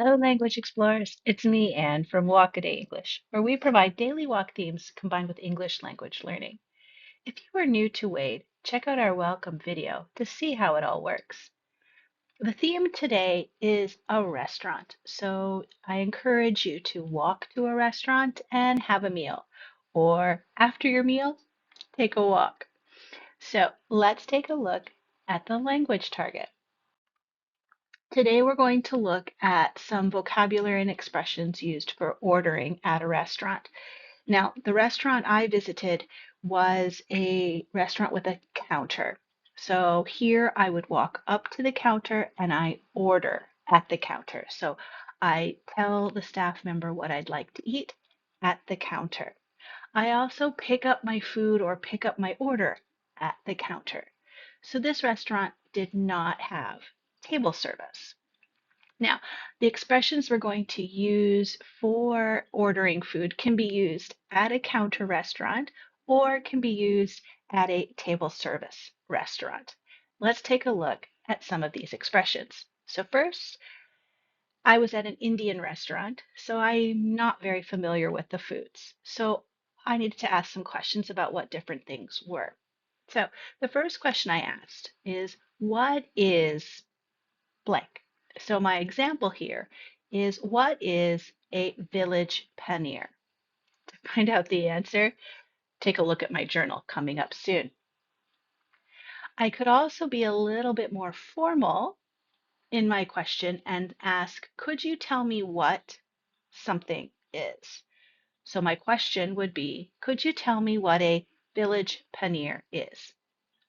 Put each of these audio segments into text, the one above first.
Hello, Language Explorers. It's me, Anne, from Walkaday English, where we provide daily walk themes combined with English language learning. If you are new to Wade, check out our welcome video to see how it all works. The theme today is a restaurant, so I encourage you to walk to a restaurant and have a meal, or after your meal, take a walk. So let's take a look at the language target. Today we're going to look at some vocabulary and expressions used for ordering at a restaurant. Now, the restaurant I visited was a restaurant with a counter. So here I would walk up to the counter and I order at the counter. So I tell the staff member what I'd like to eat at the counter. I also pick up my food or pick up my order at the counter. So this restaurant did not have table service. Now, the expressions we're going to use for ordering food can be used at a counter restaurant or can be used at a table service restaurant. Let's take a look at some of these expressions. So first, I was at an Indian restaurant, so I'm not very familiar with the foods. So I needed to ask some questions about what different things were. So the first question I asked is, what is blank? So my example here is, what is a village paneer? To find out the answer, take a look at my journal coming up soon. I could also be a little bit more formal in my question and ask, could you tell me what something is? So my question would be, could you tell me what a village paneer is?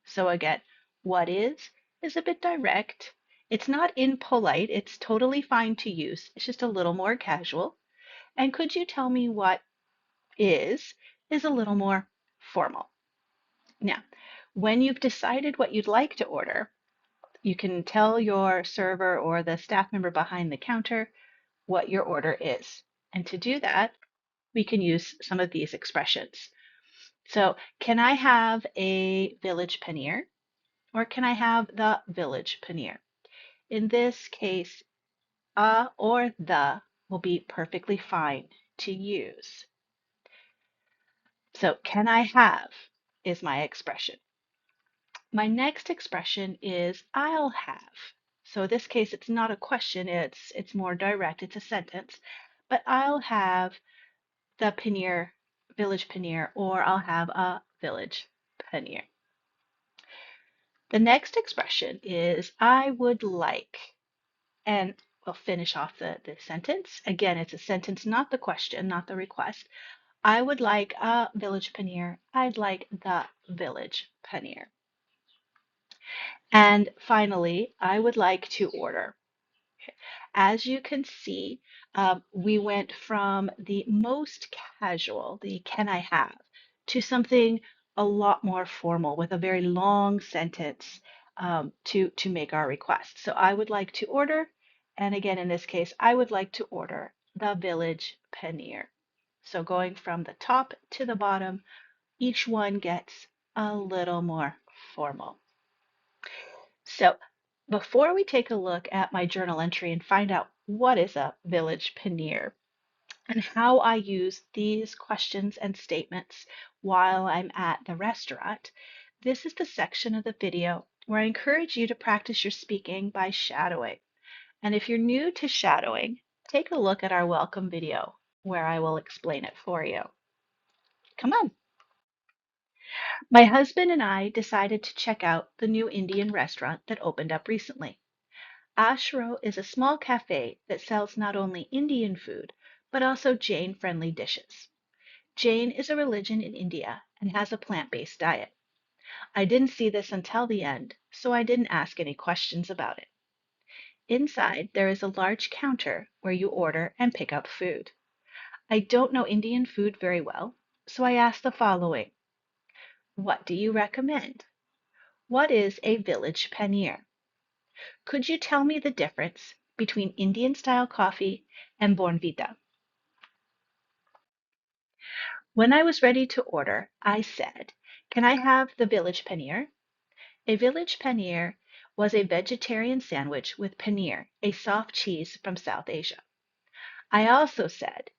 So again, what is a bit direct. It's not impolite, it's totally fine to use. It's just a little more casual. And could you tell me what is a little more formal. Now, when you've decided what you'd like to order, you can tell your server or the staff member behind the counter what your order is. And to do that, we can use some of these expressions. So, can I have a village paneer? Or can I have the village paneer? In this case, a or the will be perfectly fine to use. So, can I have is my expression. My next expression is I'll have. So in this case, it's not a question, it's more direct, it's a sentence. But I'll have the paneer, village paneer, or I'll have a village paneer. The next expression is I would like, and we'll finish off the sentence. Again, it's a sentence, not the question, not the request. I would like a village paneer. I'd like the village paneer. And finally, I would like to order. As you can see, we went from the most casual, the can I have, to something a lot more formal with a very long sentence to make our request. So I would like to order, and again, in this case, I would like to order the village paneer. So going from the top to the bottom, each one gets a little more formal. So before we take a look at my journal entry and find out what is a village paneer and how I use these questions and statements while I'm at the restaurant, this is the section of the video where I encourage you to practice your speaking by shadowing. And if you're new to shadowing, take a look at our welcome video where I will explain it for you. Come on. My husband and I decided to check out the new Indian restaurant that opened up recently. Ashro is a small cafe that sells not only Indian food, but also Jain-friendly dishes. Jain is a religion in India and has a plant-based diet. I didn't see this until the end, so I didn't ask any questions about it. Inside, there is a large counter where you order and pick up food. I don't know Indian food very well, so I asked the following. What do you recommend? What is a village paneer? Could you tell me the difference between Indian style coffee and Bournvita? When I was ready to order, I said, can I have the village paneer? A village paneer was a vegetarian sandwich with paneer, a soft cheese from South Asia. I also said,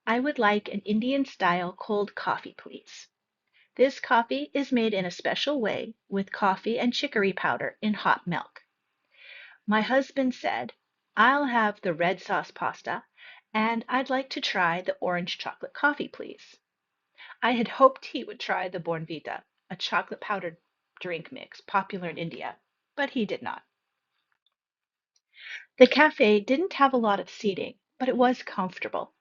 I would like an Indian-style cold coffee, please. This coffee is made in a special way with coffee and chicory powder in hot milk. My husband said, I'll have the red sauce pasta, and I'd like to try the orange chocolate coffee, please. I had hoped he would try the Bournvita, a chocolate powdered drink mix popular in India, but he did not. The cafe didn't have a lot of seating, but it was comfortable.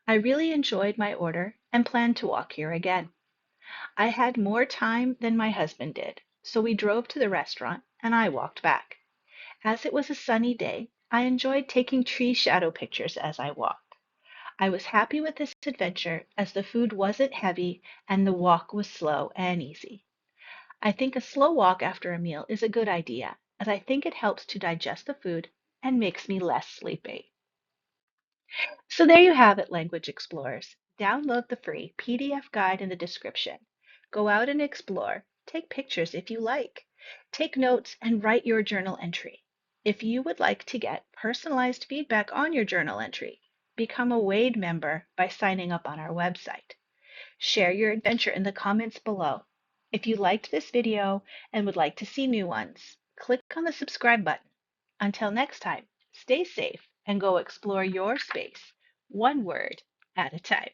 I really enjoyed my order and plan to walk here again. I had more time than my husband did, so we drove to the restaurant and I walked back. As it was a sunny day, I enjoyed taking tree shadow pictures as I walked. I was happy with this adventure as the food wasn't heavy and the walk was slow and easy. I think a slow walk after a meal is a good idea, as I think it helps to digest the food and makes me less sleepy. So there you have it, Language Explorers. Download the free PDF guide in the description. Go out and explore. Take pictures if you like. Take notes and write your journal entry. If you would like to get personalized feedback on your journal entry, become a WADE member by signing up on our website. Share your adventure in the comments below. If you liked this video and would like to see new ones, click on the subscribe button. Until next time, stay safe and go explore your space, one word at a time.